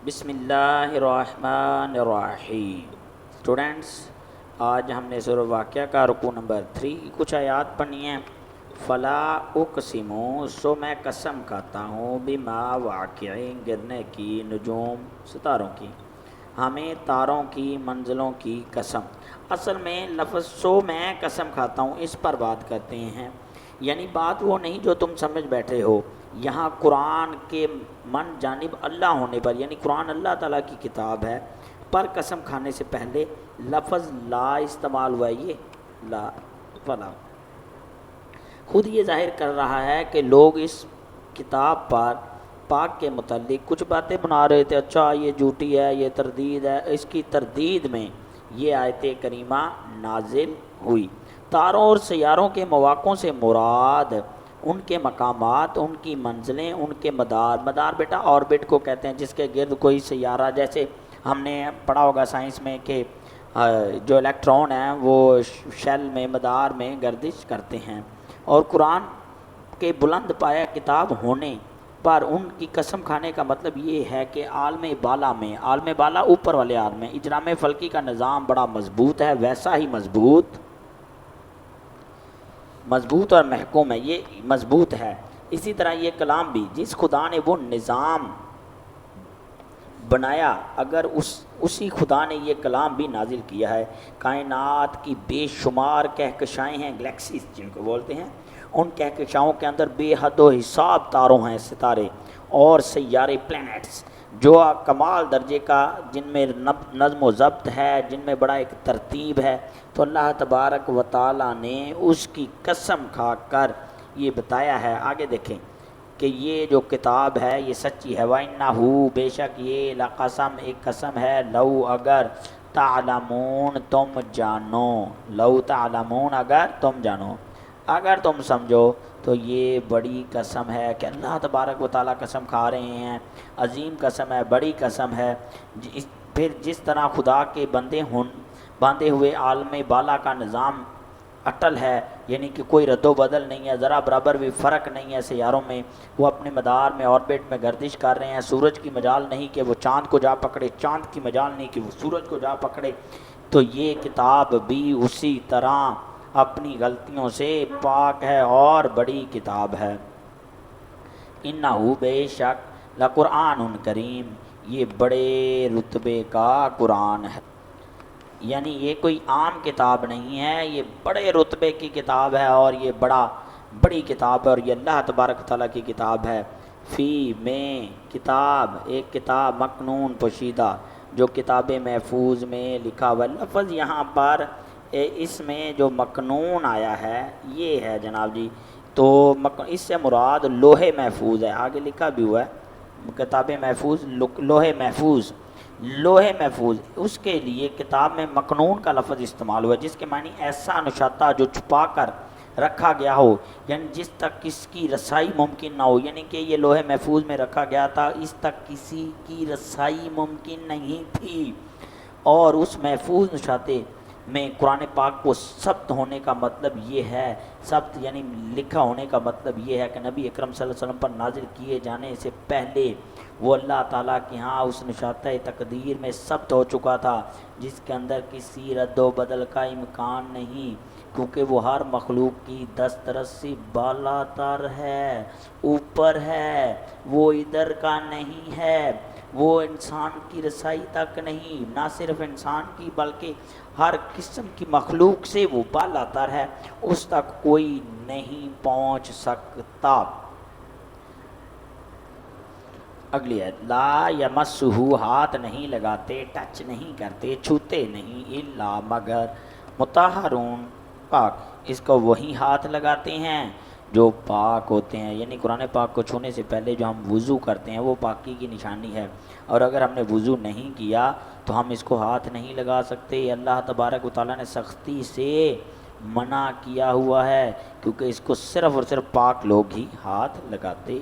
بسم اللہ الرحمن الرحیم۔ اسٹوڈینٹس، آج ہم نے سورہ واقعہ کا رکوع نمبر 3 کی کچھ آیات پڑھی ہیں۔ فلا اقسم، سو میں قسم کھاتا ہوں، بما واقع گرنے کی، نجوم ستاروں کی، ہمیں تاروں کی منزلوں کی قسم۔ اصل میں لفظ سو میں قسم کھاتا ہوں اس پر بات کرتے ہیں، یعنی بات وہ نہیں جو تم سمجھ بیٹھے ہو۔ یہاں قرآن کے من جانب اللہ ہونے پر، یعنی قرآن اللہ تعالیٰ کی کتاب ہے، پر قسم کھانے سے پہلے لفظ لا استعمال ہوا ہے۔ یہ لا فلا خود یہ ظاہر کر رہا ہے کہ لوگ اس کتاب پر پاک کے متعلق کچھ باتیں بنا رہے تھے، اچھا یہ جھوٹی ہے، یہ تردید ہے۔ اس کی تردید میں یہ آیت کریمہ نازل ہوئی۔ تاروں اور سیاروں کے مواقعوں سے مراد ان کے مقامات، ان کی منزلیں، ان کے مدار بیٹا آربٹ کو کہتے ہیں، جس کے گرد کوئی سیارہ، جیسے ہم نے پڑھا ہوگا سائنس میں کہ جو الیکٹران ہیں وہ شیل میں، مدار میں گردش کرتے ہیں۔ اور قرآن کے بلند پایہ کتاب ہونے پر ان کی قسم کھانے کا مطلب یہ ہے کہ عالم بالا میں، عالم بالا اوپر والے عالم میں، اجرام فلکی کا نظام بڑا مضبوط ہے، ویسا ہی مضبوط اور محکوم ہے، یہ مضبوط ہے۔ اسی طرح یہ کلام بھی، جس خدا نے وہ نظام بنایا، اگر اسی خدا نے یہ کلام بھی نازل کیا ہے۔ کائنات کی بے شمار کہکشائیں ہیں، گلیکسیز جن کو بولتے ہیں، ان کہکشاؤں کے اندر بے حد و حساب تاروں ہیں، ستارے اور سیارے، پلینٹس، جو کمال درجے کا، جن میں نظم و ضبط ہے، جن میں بڑا ایک ترتیب ہے۔ تو اللہ تبارک و تعالیٰ نے اس کی قسم کھا کر یہ بتایا ہے۔ آگے دیکھیں کہ یہ جو کتاب ہے یہ سچی ہے۔ وَإِنَّهُ، بے شک یہ، لَقَسَم، ایک قسم ہے، لو اگر، تعلمون، تم جانو، لو تعلمون، اگر تم جانو، اگر تم سمجھو تو یہ بڑی قسم ہے کہ اللہ تبارک و تعالیٰ قسم کھا رہے ہیں، عظیم قسم ہے، بڑی قسم ہے۔ پھر جس طرح خدا کے باندھے ہوئے عالم بالا کا نظام اٹل ہے، یعنی کہ کوئی رد و بدل نہیں ہے، ذرا برابر بھی فرق نہیں ہے سیاروں میں، وہ اپنے مدار میں، آربٹ میں گردش کر رہے ہیں۔ سورج کی مجال نہیں کہ وہ چاند کو جا پکڑے، چاند کی مجال نہیں کہ وہ سورج کو جا پکڑے۔ تو یہ کتاب بھی اسی طرح اپنی غلطیوں سے پاک ہے اور بڑی کتاب ہے۔ انہو، بے شک، لقرآن کریم، یہ بڑے رتبے کا قرآن ہے، یعنی یہ کوئی عام کتاب نہیں ہے، یہ بڑے رتبے کی کتاب ہے، اور یہ بڑی کتاب ہے، اور یہ اللہ تبارک تعالیٰ کی کتاب ہے۔ فی میں، کتاب، ایک کتاب، مکنون، پوشیدہ، جو کتاب محفوظ میں لکھا ہوا۔ لفظ یہاں پر اس میں جو مکنون آیا ہے یہ ہے جناب جی، تو اس سے مراد لوح محفوظ ہے، آگے لکھا بھی ہوا ہے کتاب محفوظ، لوح محفوظ، اس کے لیے کتاب میں مکنون کا لفظ استعمال ہوا، جس کے معنی ایسا نشاتہ جو چھپا کر رکھا گیا ہو، یعنی جس تک کس کی رسائی ممکن نہ ہو، یعنی کہ یہ لوح محفوظ میں رکھا گیا تھا، اس تک کسی کی رسائی ممکن نہیں تھی۔ اور اس محفوظ نشاتے میں قرآن پاک کو ثبت ہونے کا مطلب یہ ہے، ثبت یعنی لکھا ہونے کا مطلب یہ ہے کہ نبی اکرم صلی اللہ علیہ وسلم پر نازل کیے جانے سے پہلے وہ اللہ تعالیٰ کے ہاں اس نشاتہ تقدیر میں ثبت ہو چکا تھا، جس کے اندر کسی رد و بدل کا امکان نہیں، کیونکہ وہ ہر مخلوق کی دسترس سے بالا تر ہے، اوپر ہے، وہ ادھر کا نہیں ہے، وہ انسان کی رسائی تک نہیں، نہ صرف انسان کی بلکہ ہر قسم کی مخلوق سے وہ بالا تر ہے، اس تک کوئی نہیں پہنچ سکتا۔ اگلی ہے، لا یمسہ، ہاتھ نہیں لگاتے، ٹچ نہیں کرتے، چھوتے نہیں، الا مگر، مطہرون، پاک، اس کو وہی ہاتھ لگاتے ہیں جو پاک ہوتے ہیں، یعنی قرآن پاک کو چھونے سے پہلے جو ہم وضو کرتے ہیں وہ پاکی کی نشانی ہے، اور اگر ہم نے وضو نہیں کیا تو ہم اس کو ہاتھ نہیں لگا سکتے۔ اللہ تبارک و تعالیٰ نے سختی سے منع کیا ہوا ہے، کیونکہ اس کو صرف اور صرف پاک لوگ ہی ہاتھ لگاتے